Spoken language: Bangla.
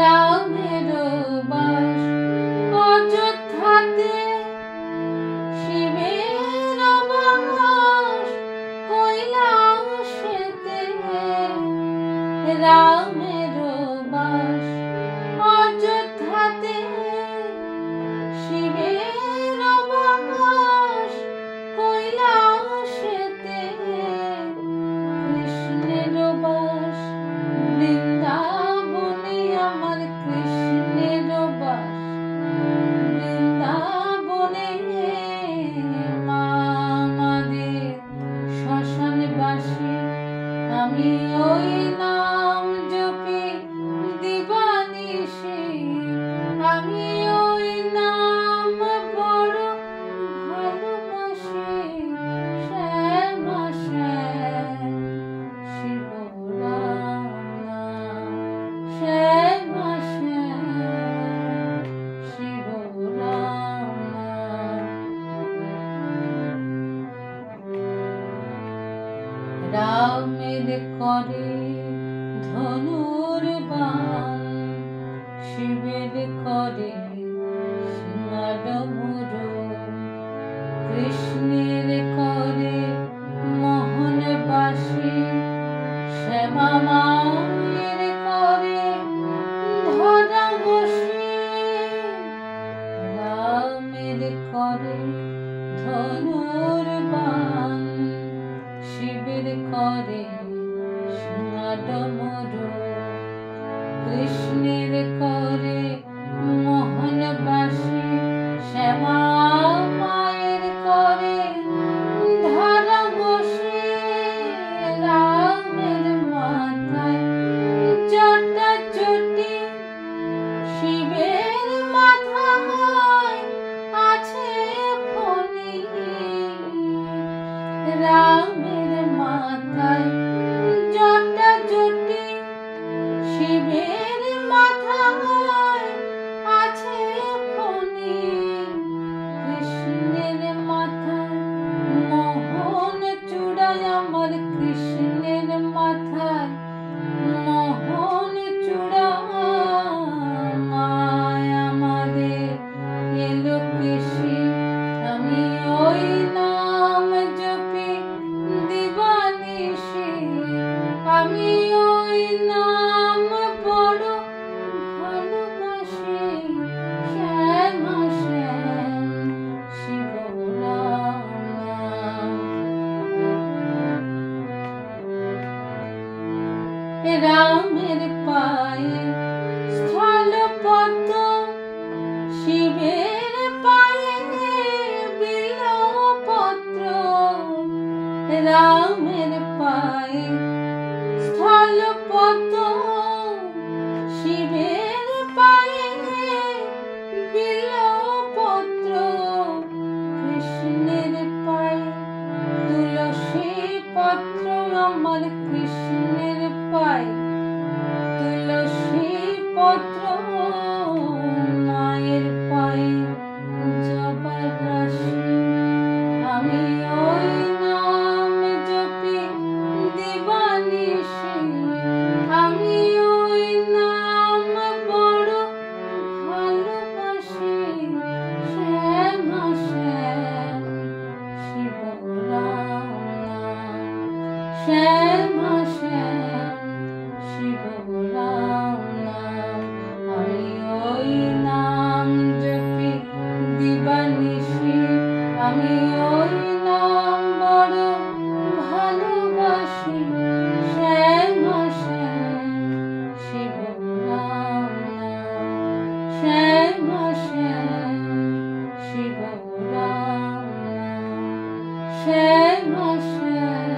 রামের বাস অযোধ্যাতে, শিবের বাস কৈলাসেতে। রামের বাস অযোধ্যাতে, শিবের বাস কৈলাসেতে। কৃষ্ণের বাস বৃন্দাবনে, আমার কৃষ্ণের বাস বৃন্দাবনে। মা আমাদের শ্মশানবাসী, আমি ওই নাম জপি দিবানিশি। আমি ওই নাম বড় ভালোবাসি। শ্যামা শ্যাম শিব রাম নাম, শ্যামা শ্যাম শিব রাম নাম। রামের করে ধনুর বাণ, শিবের করে সিংহাডমরু। কৃষ্ণের করে মোহন বাসী, শ্যামা মায়ের করে ধরা বসি। রামের করে ধনুর বাণ, শিবের করে সিংহাডমরু। কৃষ্ণের করে মোহন বাসী, শ্যামা মায়ের করে ধরা বসি। রামের মাথায় জটা জটি, শিবের মাথায় আছে ফণি। রামের মাথায় জটা জটি, শিবের মাথায় আছে ফণি। কৃষ্ণের মাথায় মোহন চূড়ায়, আমার কৃষ্ণের মাথায় মোহন চূড়া। মায় আমাদের এলো কৃষি, আমি ওই নাম জপি দিবানিশি। আমি ওই নাম বড় ভালোবাসি। শ্যামা শ্যাম শিব রাম নাম। রামের পায়ে স্থলপদ্ম, শিবের পায়ে বিল্বপত্র। রামের পায়ে স্থলপদ্ম, শিবের পায়ে বিল্বপত্র। কৃষ্ণের পায়ে তুলসী পত্র, আমার কৃষ্ণের পায়ে তুলসী পত্র। মায়ের পায়ে জবার রাশি, আমি ওই নাম জপি দিবানিশি। আমি ওই নাম বড় ভালোবাসি। শ্যামা শ্যাম শিব রাম নাম, শ্যামা শ্যাম শিব রাম নাম। আমি ওই নাম জপি দিবানিশি। আমি ওই নাম বড় ভালোবাসি। শ্যামা শ্যাম শিব রাম নাম, শ্যামা শ্যাম শিব রাম নাম, শ্যামা শ্যাম